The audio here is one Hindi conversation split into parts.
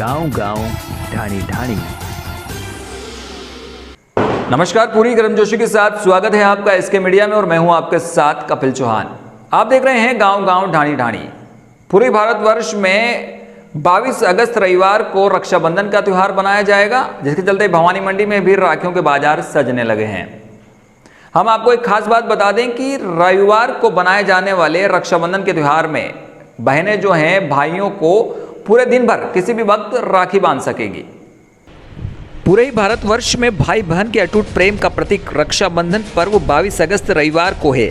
गांव गांव ढाणी ढाणी। नमस्कार, पूरी गर्मजोशी के साथ स्वागत है आपका एसके मीडिया में और मैं हूं आपके साथ कपिल चौहान। आप देख रहे हैं गांव गांव ढाणी ढाणी। पूरे भारतवर्ष में 22 अगस्त रविवार को रक्षाबंधन का त्यौहार मनाया जाएगा, जिसके चलते भवानी मंडी में भी राखियों के बाजार सजने लगे हैं। हम आपको एक खास बात बता दें कि रविवार को बनाए जाने वाले रक्षाबंधन के त्यौहार में बहनें जो हैं भाइयों को पूरे दिन भर किसी भी वक्त राखी बांध सकेगी। पूरे ही भारतवर्ष में भाई बहन के अटूट प्रेम का प्रतीक रक्षाबंधन पर्व 22 अगस्त रविवार को है।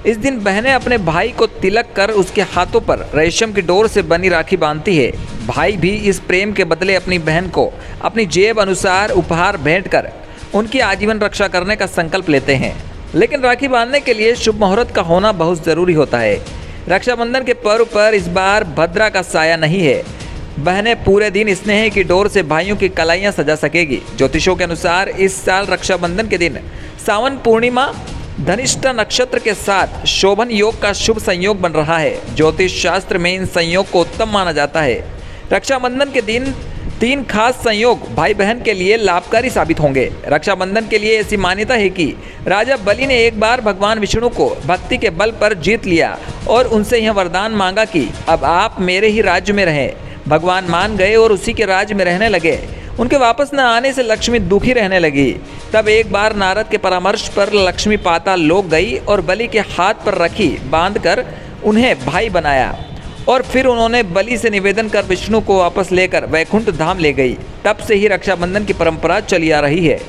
इस दिन बहनें अपने भाई को तिलक कर उसके हाथों पर रेशम की डोर से बनी राखी बांधती है। भाई भी इस प्रेम के बदले अपनी बहन को अपनी जेब अनुसार उपहार भेंट कर उनकी आजीवन रक्षा करने का संकल्प लेते हैं। लेकिन राखी बांधने के लिए शुभ मुहूर्त का होना बहुत ज़रूरी होता है। रक्षाबंधन के पर्व पर इस बार भद्रा का साया नहीं है। बहनें पूरे दिन स्नेह की डोर से भाइयों की कलाइयाँ सजा सकेगी। ज्योतिषों के अनुसार इस साल रक्षाबंधन के दिन सावन पूर्णिमा धनिष्ठा नक्षत्र के साथ शोभन योग का शुभ संयोग बन रहा है। ज्योतिष शास्त्र में इन संयोग को उत्तम माना जाता है। रक्षाबंधन के दिन 3 खास संयोग भाई बहन के लिए लाभकारी साबित होंगे। रक्षाबंधन के लिए ऐसी मान्यता है कि राजा बलि ने एक बार भगवान विष्णु को भक्ति के बल पर जीत लिया और उनसे यह वरदान मांगा कि अब आप मेरे ही राज्य में रहें। भगवान मान गए और उसी के राज्य में रहने लगे। उनके वापस न आने से लक्ष्मी दुखी रहने लगी। तब एक बार नारद के परामर्श पर लक्ष्मी पाताल लोक गई और बलि के हाथ पर रखी बांधकर उन्हें भाई बनाया और फिर उन्होंने बलि से निवेदन कर विष्णु को वापस लेकर वैकुंठ धाम ले गई। तब से ही रक्षाबंधन की परंपरा चली आ रही है।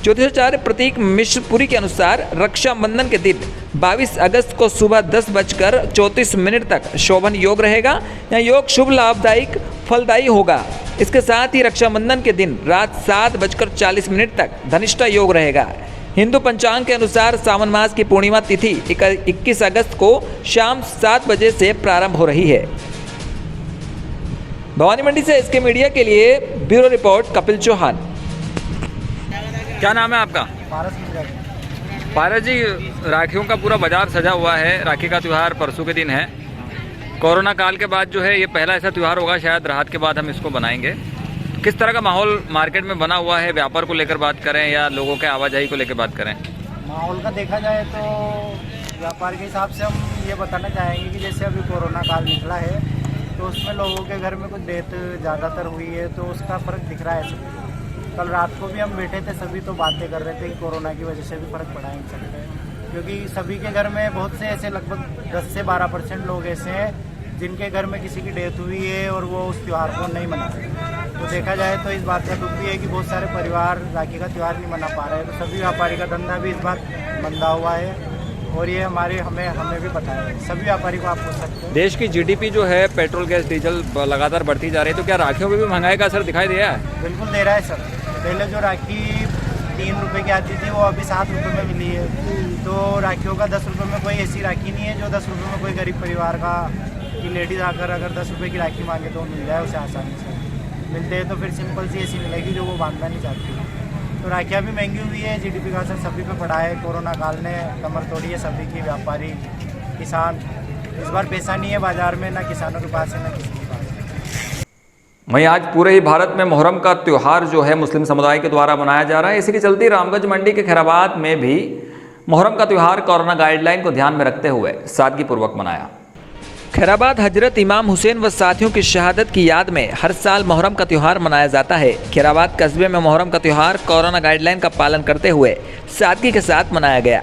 ज्योतिषाचार्य प्रतीक मिश्रपुरी के अनुसार रक्षाबंधन के दिन 22 अगस्त को सुबह 10:34 तक शोभन योग रहेगा। यह योग शुभ लाभदायक फलदायी होगा। इसके साथ ही रक्षाबंधन के दिन रात 7:40 तक धनिष्ठा योग रहेगा। हिंदू पंचांग के अनुसार सावन मास की पूर्णिमा तिथि 21 अगस्त को शाम 7 बजे से प्रारंभ हो रही है। भवानी मंडी से एसके मीडिया के लिए ब्यूरो रिपोर्ट कपिल चौहान। क्या नाम है आपका? पारस जी, राखियों का पूरा बाजार सजा हुआ है। राखी का त्यौहार परसों के दिन है। कोरोना काल के बाद जो है ये पहला ऐसा त्यौहार होगा, शायद राहत के बाद हम इसको बनाएंगे। किस तरह का माहौल मार्केट में बना हुआ है? व्यापार को लेकर बात करें या लोगों के आवाजाही को लेकर बात करें? माहौल का देखा जाए तो व्यापार के हिसाब से हम ये बताना चाहेंगे कि जैसे अभी कोरोना काल निकला है तो उसमें लोगों के घर में कुछ डेथ ज़्यादातर हुई है, तो उसका फ़र्क दिख रहा है सभी। कल रात को भी हम बैठे थे, सभी तो बातें कर रहे थे कि कोरोना की वजह से भी फ़र्क पड़ा है इन सब पे, क्योंकि सभी के घर में बहुत से ऐसे लगभग 10 से 12% लोग ऐसे हैं जिनके घर में किसी की डेथ हुई है और वो उस त्यौहार को नहीं मना रहे। तो देखा जाए तो इस बात का दुख भी है कि बहुत सारे परिवार राखी का त्यौहार नहीं मना पा रहे हैं। तो सभी व्यापारी का धंधा भी इस बार मंदा हुआ है और ये हमें भी पता है। सभी व्यापारी को आप पूछ सकते हैं। देश की जीडीपी जो है पेट्रोल गैस डीजल लगातार बढ़ती जा रही है, तो क्या राखियों में भी महंगाई का असर दिखाई दे रहा है? बिल्कुल दे रहा है सर। पहले जो राखी 3 रुपये की आती थी वो अभी 7 रुपये में मिली है। तो राखियों का 10 रुपये में कोई ऐसी राखी नहीं है जो 10 रुपये में कोई गरीब परिवार का की लेडीज़ आकर अगर 10 रुपये की राखी मांगे तो मिल जाए उसे आसानी से। मिलते हैं तो फिर सिंपल सी ऐसी मिलेगी जो वो बांधना नहीं चाहती। तो राखियाँ भी महंगी हुई है, जीडीपी का असर सभी पे पड़ा है। कोरोना काल ने कमर तोड़ी है सभी की, व्यापारी, किसान। इस बार पैसा नहीं है बाजार में, ना किसानों के पास है ना किसी के पास। वहीं आज पूरे ही भारत में मुहर्रम का त्यौहार जो है मुस्लिम समुदाय के द्वारा मनाया जा रहा है। इसी के चलते रामगंज मंडी के खैराबाद में भी मुहर्रम का त्यौहार कोरोना गाइडलाइन को ध्यान में रखते हुए सादगीपूर्वक मनाया। खैराबाद हजरत इमाम हुसैन व साथियों की शहादत की याद में हर साल मुहर्रम का त्यौहार मनाया जाता है। खैराबाद कस्बे में मुहर्रम का त्यौहार कोरोना गाइडलाइन का पालन करते हुए सादगी के साथ मनाया गया।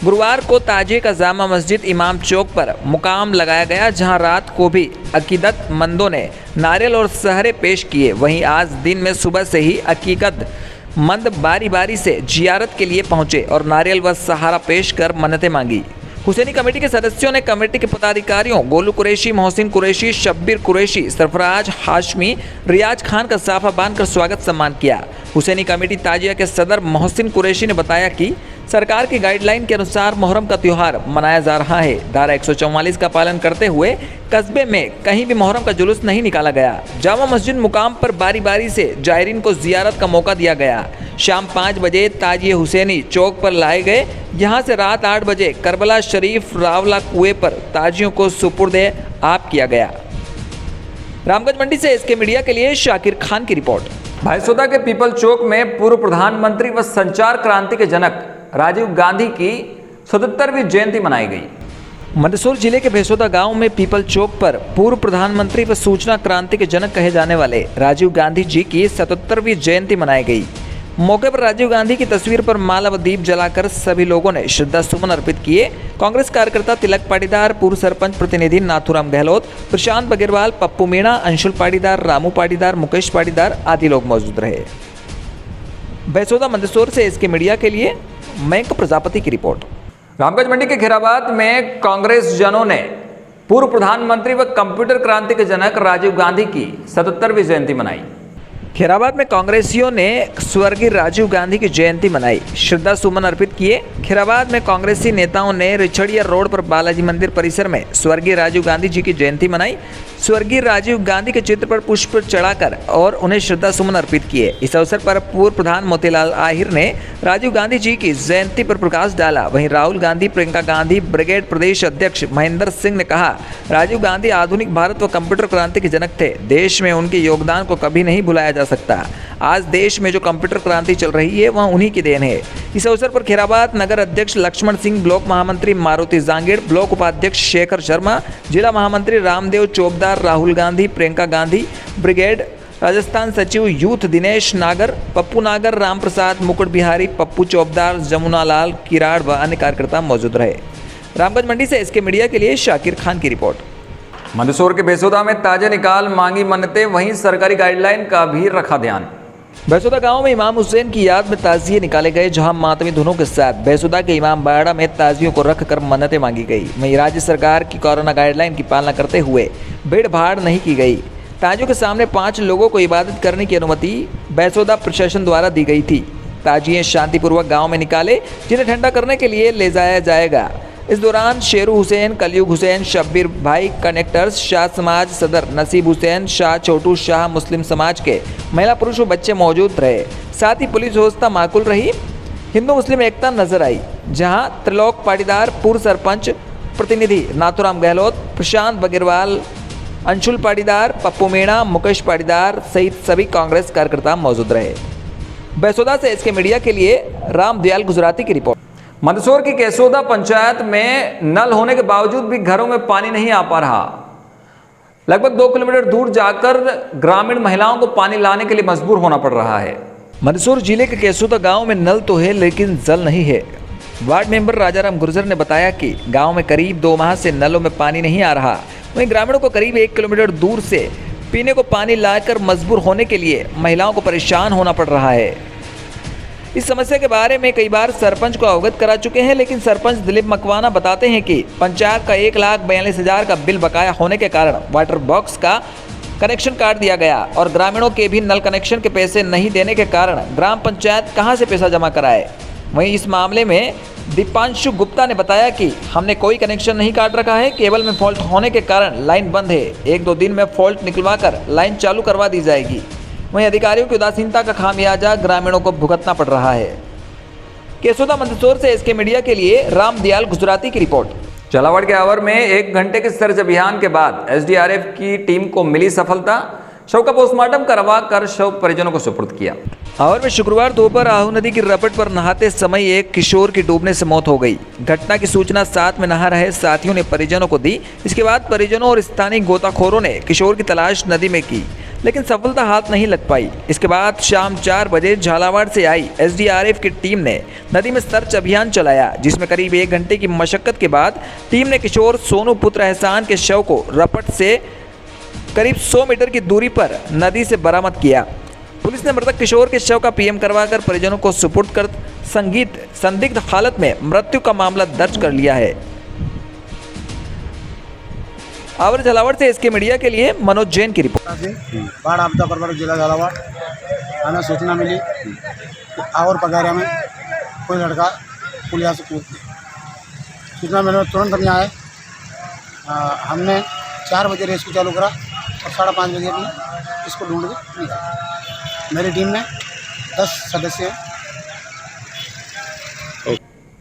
गुरुवार को ताजिए का जामा मस्जिद इमाम चौक पर मुकाम लगाया गया, जहां रात को भी अकीदतमंदों ने नारियल और सहरे पेश किए। वहीं आज दिन में सुबह से ही अकीदतमंद बारी बारी से जियारत के लिए पहुंचे और नारियल व सहारा पेश कर मन्नतें मांगी। हुसैनी कमेटी के सदस्यों ने कमेटी के पदाधिकारियों गोलू कुरैशी, मोहसिन कुरैशी, शब्बीर कुरैशी, सरफराज हाशमी, रियाज खान का साफा बांधकर स्वागत सम्मान किया। हुसैनी कमेटी ताजिया के सदर मोहसिन कुरैशी ने बताया कि सरकार की गाइडलाइन के अनुसार मुहर्रम का त्यौहार मनाया जा रहा है। धारा 144 का पालन करते हुए कस्बे में कहीं भी मुहर्रम का जुलूस नहीं निकाला गया। जामा मस्जिद मुकाम पर बारी बारी से जायरीन को जियारत का मौका दिया गया। शाम 5 बजे ताजिए हुसैनी चौक पर लाए गए। यहाँ से रात 8 बजे करबला शरीफ रावला कुएं पर ताजियों को सुपुर्द आप किया गया। रामगंज मंडी से एसके मीडिया के लिए शाकिर खान की रिपोर्ट। भैंसोदा के पीपल चौक में पूर्व प्रधानमंत्री व संचार क्रांति के जनक राजीव गांधी की 77वीं जयंती मनाई गई। मंदसौर जिले के भैंसोदा गांव में पीपल चौक पर पूर्व प्रधानमंत्री व सूचना क्रांति के जनक कहे जाने वाले राजीव गांधी जी की 77वीं जयंती मनाई गई। मौके पर राजीव गांधी की तस्वीर पर माला व दीप जलाकर सभी लोगों ने श्रद्धा सुमन अर्पित किए। कांग्रेस कार्यकर्ता तिलक पाटीदार, पूर्व सरपंच प्रतिनिधि नाथूराम गहलोत, प्रशांत बगेरवाल, पप्पू मीणा, अंशुल पाटीदार, रामू पाटीदार, मुकेश पाटीदार आदि लोग मौजूद रहे। भैंसोदा मंदसौर से एसके मीडिया के लिए मयंक प्रजापति की रिपोर्ट। रामगंज मंडी के खैराबाद में कांग्रेस जनों ने पूर्व प्रधानमंत्री व कंप्यूटर क्रांति के जनक राजीव गांधी की 77वीं जयंती मनाई। खैराबाद में कांग्रेसियों ने स्वर्गीय राजीव गांधी की जयंती मनाई, श्रद्धा सुमन अर्पित किए। खैराबाद में कांग्रेसी नेताओं ने रिछड़िया रोड पर बालाजी मंदिर परिसर में स्वर्गीय राजीव गांधी जी की जयंती मनाई। स्वर्गीय राजीव गांधी के चित्र पर पुष्प चढ़ाकर और उन्हें श्रद्धा सुमन अर्पित किए। इस अवसर पर पूर्व प्रधान मोतीलाल आहिर ने राजीव गांधी जी की जयंती पर प्रकाश डाला। वहीं राहुल गांधी, प्रियंका गांधी, ब्रिगेड प्रदेश अध्यक्ष महेंद्र सिंह ने कहा, राजीव गांधी आधुनिक भारत व कंप्यूटर क्रांति के जनक थे। देश में उनके योगदान को कभी नहीं भुलाया जा सकता। आज देश में जो कंप्यूटर क्रांति चल रही है वह उन्हीं की देन है। इस अवसर पर खैराबाद नगर अध्यक्ष लक्ष्मण सिंह, ब्लॉक महामंत्री मारुति जांगीड़, ब्लॉक उपाध्यक्ष शेखर शर्मा, जिला महामंत्री रामदेव चोपदार, राहुल गांधी, प्रियंका गांधी, ब्रिगेड राजस्थान सचिव यूथ दिनेश नागर, पप्पू नागर, राम प्रसाद, मुकुट बिहारी, पप्पू चोपदार, जमुना लाल किराड़ व अन्य कार्यकर्ता मौजूद रहे। रामगंज मंडी से एसके मीडिया के लिए शाकिर खान की रिपोर्ट। मंदसौर के भैंसोदा में ताजे निकाल मांगी मन्नतें, वहीं सरकारी गाइडलाइन का भी रखा ध्यान। भैंसोदा गांव में इमाम हुसैन की याद में ताजिए निकाले गए, जहां मातमी धुनों के साथ भैंसोदा के इमाम बाड़ा में ताजियों को रखकर मन्नतें मांगी गई। वहीं राज्य सरकार की कोरोना गाइडलाइन की पालना करते हुए भीड़ भाड़ नहीं की गई। ताजियों के सामने 5 लोगों को इबादत करने की अनुमति भैंसोदा प्रशासन द्वारा दी गई थी। ताजिए शांतिपूर्वक गाँव में निकाले, जिन्हें ठंडा करने के लिए ले जाया जाएगा। इस दौरान शेरू हुसैन, कलयुग हुसैन, शब्बीर भाई कनेक्टर्स, शाह समाज सदर नसीब हुसैन, शाह छोटू शाह मुस्लिम समाज के महिला पुरुष व बच्चे मौजूद रहे। साथ ही पुलिस व्यवस्था माकूल रही। हिंदू मुस्लिम एकता नजर आई, जहां त्रिलोक पाटीदार, पूर्व सरपंच प्रतिनिधि नाथूराम गहलोत, प्रशांत बगेरवाल, अंशुल पाटीदार, पप्पू मीणा, मुकेश पाटीदार सहित सभी कांग्रेस कार्यकर्ता मौजूद रहे। भैंसोदा से एसके मीडिया के लिए रामदयाल गुजराती की रिपोर्ट। मंदसौर की केसोदा पंचायत में नल होने के बावजूद भी घरों में पानी नहीं आ पा रहा। लगभग 2 किलोमीटर दूर जाकर ग्रामीण महिलाओं को पानी लाने के लिए मजबूर होना पड़ रहा है। मंदसौर जिले के केसोदा गांव में नल तो है लेकिन जल नहीं है। वार्ड मेंबर राजाराम गुर्जर ने बताया कि गांव में करीब 2 माह से नलों में पानी नहीं आ रहा। वहीं ग्रामीणों को करीब 1 किलोमीटर दूर से पीने को पानी लाकर मजबूर होने के लिए महिलाओं को परेशान होना पड़ रहा है। इस समस्या के बारे में कई बार सरपंच को अवगत करा चुके हैं, लेकिन सरपंच दिलीप मकवाना बताते हैं कि पंचायत का 1,42,000 का बिल बकाया होने के कारण वाटर बॉक्स का कनेक्शन काट दिया गया और ग्रामीणों के भी नल कनेक्शन के पैसे नहीं देने के कारण ग्राम पंचायत कहां से पैसा जमा कराए। वहीं इस मामले में दीपांशु गुप्ता ने बताया कि हमने कोई कनेक्शन नहीं काट रखा है, केबल में फॉल्ट होने के कारण लाइन बंद है। 1-2 दिन में फॉल्ट निकलवा कर लाइन चालू करवा दी जाएगी। वहीं अधिकारियों की उदासीनता का खामियाजा ग्रामीणों को भुगतना पड़ रहा है। केसोदा मंदसौर से एसके मीडिया के लिए रामदयाल गुजराती की रिपोर्ट। झालावाड़ के आवर में 1 घंटे के सर्च अभियान के बाद एसडीआरएफ की टीम को मिली सफलता। शव का पोस्टमार्टम करवा कर शव परिजनों को सुपुर्द किया। आवर में शुक्रवार दोपहर आहू नदी की रपट पर नहाते समय एक किशोर की डूबने से मौत हो गई। घटना की सूचना साथ में नहा रहे साथियों ने परिजनों को दी। इसके बाद परिजनों और स्थानीय गोताखोरों ने किशोर की तलाश नदी में की, लेकिन सफलता हाथ नहीं लग पाई। इसके बाद शाम 4 बजे झालावाड़ से आई एसडीआरएफ की टीम ने नदी में सर्च अभियान चलाया, जिसमें करीब 1 घंटे की मशक्कत के बाद टीम ने किशोर सोनू पुत्र एहसान के शव को रपट से करीब 100 मीटर की दूरी पर नदी से बरामद किया। पुलिस ने मृतक किशोर के शव का पीएम करवाकर परिजनों को सुपुर्द कर संदिग्ध हालत में मृत्यु का मामला दर्ज कर लिया है। आवर झालावाड़ से इसके मीडिया के लिए मनोज जैन की रिपोर्ट। बाढ़ आपदा प्रभावित जिला झालावाड़ हमें सूचना मिली कि आवर पगारिया में कोई लड़का पुलिया से कूद गया। सूचना मिलने में तुरंत हम यहाँ आए। हमने 4 बजे रेस्क्यू चालू करा और 5:30 बजे अपने इसको ढूंढ के निकाला। मेरी टीम में 10 सदस्य हैं।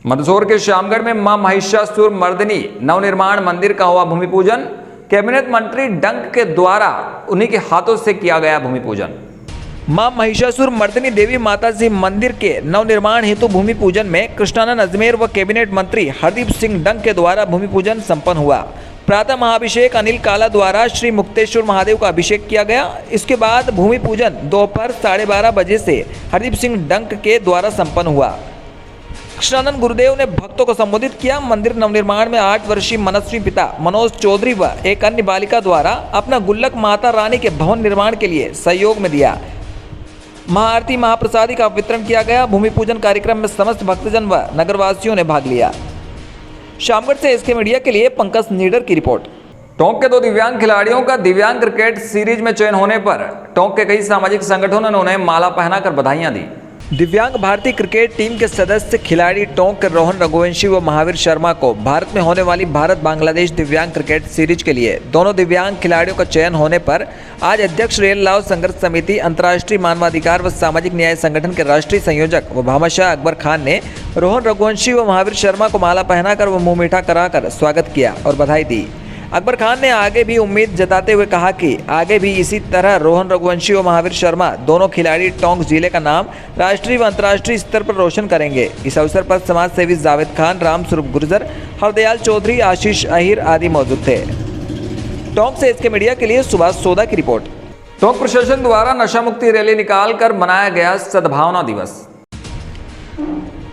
मंदसौर के श्यामगढ़ में मां महिषासुर मर्दिनी नवनिर्माण मंदिर का हुआ भूमि पूजन। कैबिनेट मंत्री डंक के द्वारा उन्हीं के हाथों से किया गया भूमि पूजन। मां महिषासुर मर्दिनी देवी माता जी मंदिर के नवनिर्माण हेतु भूमि पूजन में कृष्णानंद अजमेर व कैबिनेट मंत्री हरदीप सिंह डंक के द्वारा भूमि पूजन संपन्न हुआ। प्रातः महाअभिषेक अनिल काला द्वारा श्री मुक्तेश्वर महादेव का अभिषेक किया गया। इसके बाद भूमि पूजन दोपहर 12:30 बजे से हरदीप सिंह डंक के द्वारा संपन्न हुआ। कृष्णानंद गुरुदेव ने भक्तों को संबोधित किया। मंदिर नवनिर्माण में 8 वर्षीय मनस्वी पिता मनोज चौधरी व एक अन्य बालिका द्वारा अपना गुल्लक माता रानी के भवन निर्माण के लिए सहयोग में दिया। महाआरती महाप्रसादी का वितरण किया गया। भूमि पूजन कार्यक्रम में समस्त भक्तजन व नगरवासियों ने भाग लिया। शामगढ़ से एसके मीडिया के लिए पंकज नीडर की रिपोर्ट। टोंक के 2 दिव्यांग खिलाड़ियों का दिव्यांग क्रिकेट सीरीज में चयन होने पर टोंक के कई सामाजिक संगठनों ने उन्हें माला पहनाकर बधाइयां दी। दिव्यांग भारतीय क्रिकेट टीम के सदस्य खिलाड़ी टोंक के रोहन रघुवंशी व महावीर शर्मा को भारत में होने वाली भारत बांग्लादेश दिव्यांग क्रिकेट सीरीज के लिए दोनों दिव्यांग खिलाड़ियों का चयन होने पर आज अध्यक्ष रेल लाव संघर्ष समिति, अंतर्राष्ट्रीय मानवाधिकार व सामाजिक न्याय संगठन के राष्ट्रीय संयोजक व भामाशाह अकबर खान ने रोहन रघुवंशी व महावीर शर्मा को माला पहनाकर व मुँह मीठा कराकर स्वागत किया और बधाई दी। अकबर खान ने आगे भी उम्मीद जताते हुए कहा कि आगे भी इसी तरह रोहन रघुवंशी और महावीर शर्मा दोनों खिलाड़ी टोंक जिले का नाम राष्ट्रीय व अंतर्राष्ट्रीय स्तर पर रोशन करेंगे। इस अवसर पर समाज सेवी जावेद खान, राम स्वरूप गुर्जर, हरदयाल चौधरी, आशीष अहिर आदि मौजूद थे। टोंक से एसके मीडिया के लिए सुभाष सोदा की रिपोर्ट। टोंक प्रशासन द्वारा नशा मुक्ति रैली निकालकर मनाया गया सद्भावना दिवस।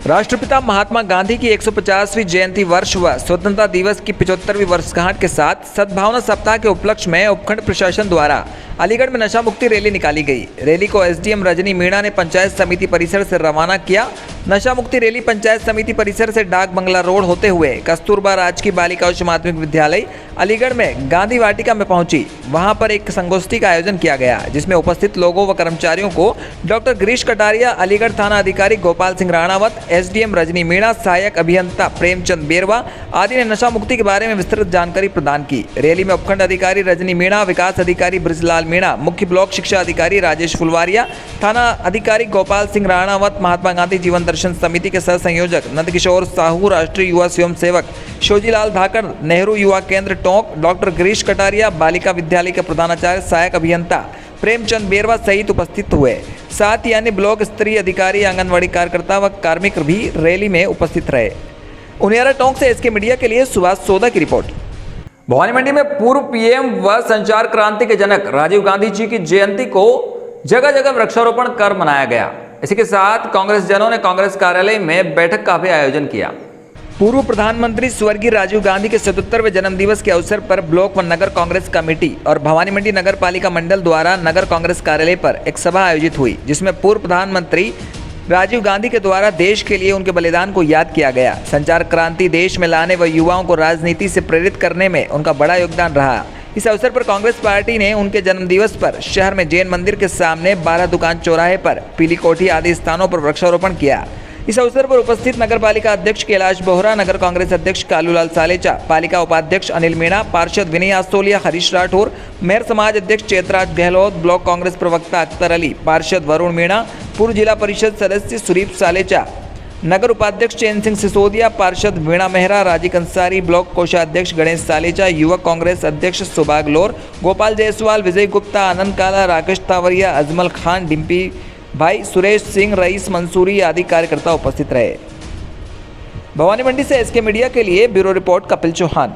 राष्ट्रपिता महात्मा गांधी की 150वीं जयंती वर्ष व स्वतंत्रता दिवस की 75वीं वर्षगांठ के साथ सद्भावना सप्ताह के उपलक्ष्य में उपखंड प्रशासन द्वारा अलीगढ़ में नशा मुक्ति रैली निकाली गई। रैली को एसडीएम रजनी मीणा ने पंचायत समिति परिसर से रवाना किया। नशा मुक्ति रैली पंचायत समिति परिसर से डाक बंगला रोड होते हुए कस्तूरबा राजकीय बालिका उच्च माध्यमिक विद्यालय अलीगढ़ में गांधी वाटिका में पहुंची। वहां पर एक संगोष्ठी का आयोजन किया गया, जिसमें उपस्थित लोगों व कर्मचारियों को डॉक्टर गिरीश कटारिया, अलीगढ़ थाना अधिकारी गोपाल सिंह राणावत, एसडीएम रजनी मीणा, सहायक अभियंता प्रेमचंद बेरवा आदि ने नशा मुक्ति के बारे में विस्तृत जानकारी प्रदान की। रैली में उपखंड अधिकारी रजनी मीणा, विकास अधिकारी ब्रिजलाल मीणा, मुख्य ब्लॉक शिक्षा अधिकारी राजेश फुलवारिया, थाना अधिकारी गोपाल सिंह राणावत, महात्मा गांधी जीवन दर्शन समिति के सह संयोजक नंदकिशोर साहू, राष्ट्रीय युवा स्वयं सेवक शोजीलाल धाकड़, नेहरू युवा केंद्र टोंक, डॉक्टर गिरीश कटारिया, बालिका विद्यालय के प्रधानाचार्य सहायक अभियंता प्रेमचंद बेरवा सहित उपस्थित हुए। साथ ही अन्य ब्लॉक स्तरीय अधिकारी, आंगनबाड़ी कार्यकर्ता व कार्मिक भी रैली में उपस्थित रहे। उनियारा टोंक से एसके मीडिया के लिए सुभाष सोदा की रिपोर्ट। भवानी मंडी में पूर्व पीएम व संचार क्रांति के जनक राजीव गांधी जी की जयंती को जगह जगह वृक्षारोपण कर मनाया गया। इसी के साथ कांग्रेस जनों ने कांग्रेस कार्यालय में बैठक का भी आयोजन किया। पूर्व प्रधानमंत्री स्वर्गीय राजीव गांधी के 77वें जन्मदिवस के अवसर पर ब्लॉक व नगर कांग्रेस कमेटी और भवानी मंडी नगर पालिका मंडल द्वारा नगर कांग्रेस कार्यालय पर एक सभा आयोजित हुई, जिसमें पूर्व प्रधानमंत्री राजीव गांधी के द्वारा देश के लिए उनके बलिदान को याद किया गया। संचार क्रांति देश में लाने व युवाओं को राजनीति से प्रेरित करने में उनका बड़ा योगदान रहा। इस अवसर पर कांग्रेस पार्टी ने उनके जन्मदिवस पर शहर में जैन मंदिर के सामने 12 दुकान चौराहे पर, पीली कोठी आदि स्थानों पर वृक्षारोपण किया। इस अवसर पर उपस्थित नगर पालिका अध्यक्ष कैलाश बोहरा, नगर कांग्रेस अध्यक्ष कालूलाल सालेचा, पालिका उपाध्यक्ष अनिल मीणा, पार्षद विनय आसोलिया, हरीश राठौर, मेयर समाज अध्यक्ष चेतराज गहलोत, ब्लॉक कांग्रेस प्रवक्ता अख्तर अली, पार्षद वरुण मीणा, पूर्व जिला परिषद सदस्य सुरीप सालेचा, नगर उपाध्यक्ष चैन सिंह सिसोदिया, पार्षद वीणा मेहरा, राजीव अंसारी, ब्लॉक कोषाध्यक्ष गणेश सालेचा, युवक कांग्रेस अध्यक्ष सुबाग लोर, गोपाल जायसवाल, विजय गुप्ता, आनंद काला, राकेश तावरिया, अजमल खान, डिम्पी भाई, सुरेश सिंह, रईस मंसूरी आदि कार्यकर्ता उपस्थित रहे। भवानी मंडी से एसके मीडिया के लिए ब्यूरो रिपोर्ट कपिल चौहान।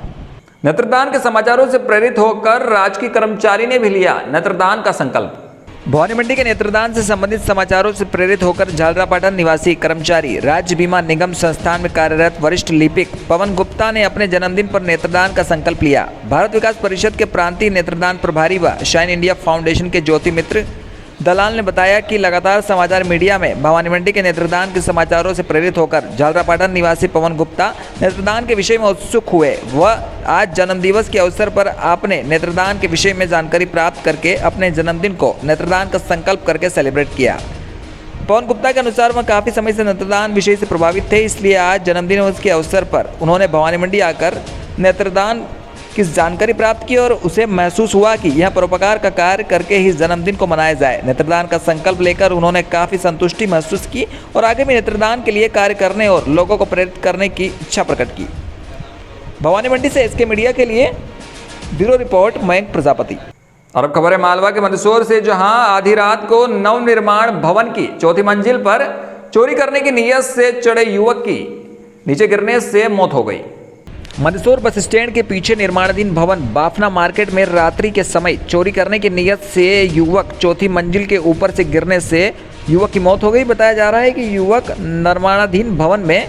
नेत्रदान के समाचारों से प्रेरित होकर राजकीय कर्मचारी ने भी लिया नेत्रदान का संकल्प। भवानी मंडी के नेत्रदान से संबंधित समाचारों से प्रेरित होकर झालरापाटन निवासी कर्मचारी राज्य बीमा निगम संस्थान में कार्यरत वरिष्ठ लिपिक पवन गुप्ता ने अपने जन्मदिन पर नेत्रदान का संकल्प लिया। भारत विकास परिषद के प्रांतीय नेत्रदान प्रभारी व शाइन इंडिया फाउंडेशन के ज्योति मित्र दलाल ने बताया कि लगातार समाचार मीडिया में भवानी मंडी के नेत्रदान के समाचारों से प्रेरित होकर झालरापाटन निवासी पवन गुप्ता नेत्रदान के विषय में उत्सुक हुए। वह आज जन्मदिवस के अवसर पर आपने नेत्रदान के विषय में जानकारी प्राप्त करके अपने जन्मदिन को नेत्रदान का संकल्प करके सेलिब्रेट किया। पवन गुप्ता के अनुसार वह काफ़ी समय से नेत्रदान विषय से प्रभावित थे, इसलिए आज जन्मदिन के अवसर पर उन्होंने भवानी मंडी आकर नेत्रदान की जानकारी प्राप्त की और उसे महसूस हुआ कि यह परोपकार का कार्य करके ही जन्मदिन को मनाया जाए। नेत्रदान का संकल्प लेकर उन्होंने काफ़ी संतुष्टि महसूस की और आगे भी नेत्रदान के लिए कार्य करने और लोगों को प्रेरित करने की इच्छा प्रकट की। भवानी मंडी से एसके मीडिया के लिए ब्यूरो रिपोर्ट मयंक प्रजापति। और अब खबर है मालवा के मंदसौर से, जहां आधी रात को नवनिर्माण भवन की चौथी मंजिल पर चोरी करने की नीयत से चढ़े युवक की नीचे गिरने से मौत हो गई। मंदसौर बस स्टैंड के पीछे निर्माणाधीन भवन बाफना मार्केट में रात्रि के समय चोरी करने की नीयत से युवक चौथी मंजिल के ऊपर से गिरने से युवक की मौत हो गई। बताया जा रहा है कि युवक निर्माणाधीन भवन में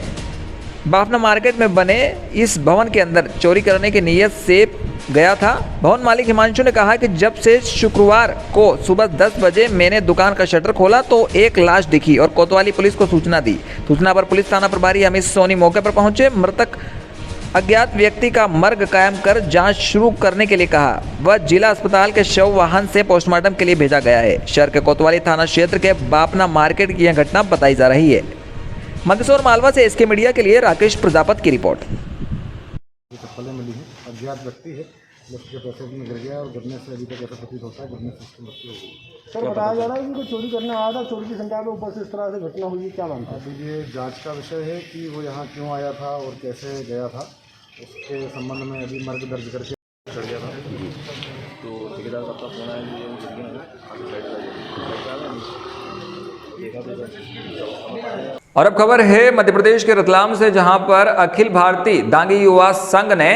बाफना मार्केट में बने इस भवन के अंदर चोरी करने की नीयत से गया था। भवन मालिक हिमांशु ने कहा कि जब से शुक्रवार को सुबह 10 बजे मैंने दुकान का शटर खोला तो एक लाश दिखी और कोतवाली पुलिस को सूचना दी। सूचना पर पुलिस थाना प्रभारी अमित सोनी मौके पर पहुंचे। मृतक अज्ञात व्यक्ति का मर्ग कायम कर जांच शुरू करने के लिए कहा। वह जिला अस्पताल के शव वाहन से पोस्टमार्टम के लिए भेजा गया है। शहर के कोतवाली थाना क्षेत्र के बापना मार्केट की यह घटना बताई जा रही है। मंदसौर मालवा से एसके मीडिया के लिए राकेश प्रजापत की रिपोर्ट। चप्पलें मिली हैं, अज्ञात व्यक्ति है, लिफ्ट के पैसे में गिर गया और गिरने से अभी तक ऐसा प्रतीत होता है गिरने से उसकी मृत्यु हो गई। सर बताया जा रहा है कि कोई चोरी करने आया था, चोरी की संख्या में ऊपर से इस तरह से घटना हुई, क्या मानता है? अभी ये जांच का विषय है कि वो यहाँ क्यों आया था और कैसे गया था, उसके संबंध में अभी मर्ग दर्ज करके चढ़ गया था। तो ठेकेदार साहब का फोन आया कि ये गिर गया है। और अब खबर है मध्य प्रदेश के रतलाम से, जहां पर अखिल भारतीय दांगी युवा संघ ने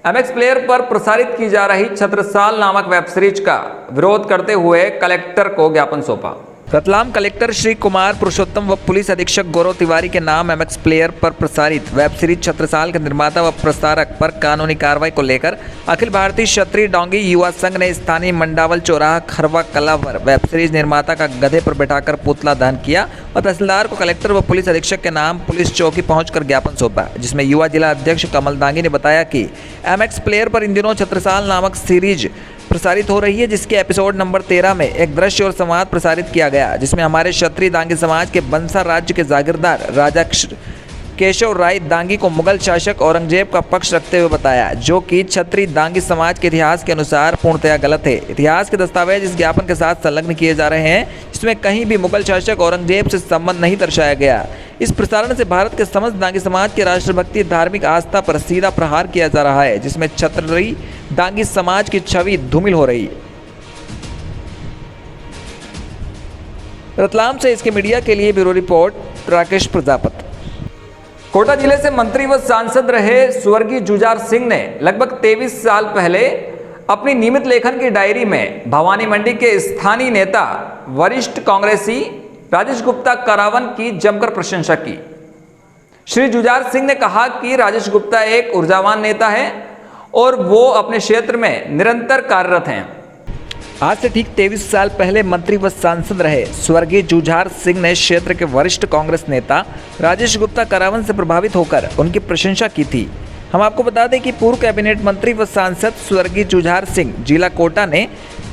एमएक्स प्लेयर पर प्रसारित की जा रही छत्रसाल नामक वेब सीरीज का विरोध करते हुए कलेक्टर को ज्ञापन सौंपा। रतलाम कलेक्टर श्री कुमार पुरुषोत्तम व पुलिस अधीक्षक गौरव तिवारी के नाम एमएक्स प्लेयर पर प्रसारित वेब सीरीज छत्रसाल के निर्माता व प्रसारक पर कानूनी कार्रवाई को लेकर अखिल भारतीय क्षत्रिय डोंगी युवा संघ ने स्थानीय मंडावल चौराहा खरवा कला पर वेब सीरीज निर्माता का गधे पर बैठाकर पुतला दहन किया और तहसीलदार को कलेक्टर व पुलिस अधीक्षक के नाम पुलिस चौकी पहुंचकर ज्ञापन सौंपा, जिसमें युवा जिला अध्यक्ष कमल दांगी ने बताया कि एमएक्स प्लेयर पर इन दिनों छत्रसाल नामक सीरीज प्रसारित हो रही है, जिसके एपिसोड नंबर 13 में एक दृश्य और संवाद प्रसारित किया गया, जिसमें हमारे क्षत्रिय दांगी समाज के बंसा राज्य के जागीरदार राजा केशव राय दांगी को मुगल शासक औरंगजेब का पक्ष रखते हुए बताया, जो कि क्षत्रिय दांगी समाज के इतिहास के अनुसार पूर्णतया गलत है। इतिहास के दस्तावेज इस ज्ञापन के साथ संलग्न किए जा रहे हैं, जिसमें कहीं भी मुगल शासक औरंगजेब से संबंध नहीं दर्शाया गया। इस प्रसारण से भारत के समस्त दांगी समाज के राष्ट्रभक्ति धार्मिक आस्था पर सीधा प्रहार किया जा रहा है, जिसमें क्षत्रिय दांगी समाज की छवि धूमिल हो रही है। रतलाम से इसके मीडिया के लिए ब्यूरो रिपोर्ट राकेश प्रजापत। कोटा जिले से मंत्री व सांसद रहे स्वर्गीय जुझार सिंह ने लगभग 23 साल पहले अपनी नियमित लेखन की डायरी में भवानी मंडी के स्थानीय नेता वरिष्ठ कांग्रेसी राजेश गुप्ता करावन की जमकर प्रशंसा की। श्री जुझार सिंह ने कहा कि राजेश गुप्ता एक ऊर्जावान नेता है और वो अपने क्षेत्र में निरंतर कार्यरत हैं। आज से ठीक 23 साल पहले मंत्री व सांसद रहे स्वर्गीय जुझार सिंह ने क्षेत्र के वरिष्ठ कांग्रेस नेता राजेश गुप्ता करावन से प्रभावित होकर उनकी प्रशंसा की थी। हम आपको बता दें कि पूर्व कैबिनेट मंत्री व सांसद स्वर्गीय जुझार सिंह जिला कोटा ने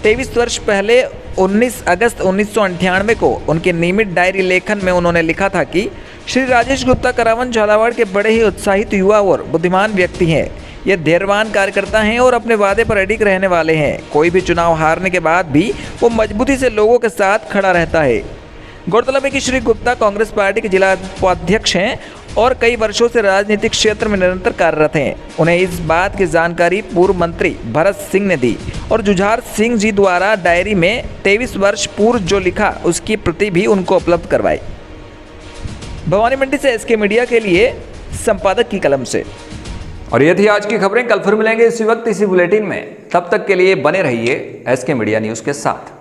23 वर्ष पहले 19 अगस्त 1998 को उनके नियमित डायरी लेखन में उन्होंने लिखा था कि श्री राजेश गुप्ता करावन झालावाड़ के बड़े ही उत्साहित युवा और बुद्धिमान व्यक्ति हैं। ये धैर्यवान कार्यकर्ता हैं और अपने वादे पर अडिग रहने वाले हैं। कोई भी चुनाव हारने के बाद भी वो मजबूती से लोगों के साथ खड़ा रहता है। गौरतलब है कि श्री गुप्ता कांग्रेस पार्टी के जिला उपाध्यक्ष हैं और कई वर्षों से राजनीतिक क्षेत्र में निरंतर कार्यरत हैं। उन्हें इस बात की जानकारी पूर्व मंत्री भरत सिंह ने दी और जुझार सिंह जी द्वारा डायरी में 23 वर्ष पूर्व जो लिखा उसकी प्रति भी उनको उपलब्ध करवाई। भवानी मंडी से एसके मीडिया के लिए संपादक की कलम से। और ये थी आज की खबरें। कल फिर मिलेंगे इसी वक्त इसी बुलेटिन में। तब तक के लिए बने रहिए एसके मीडिया न्यूज के साथ।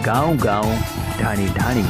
गांव गांव ढाणी ढाणी।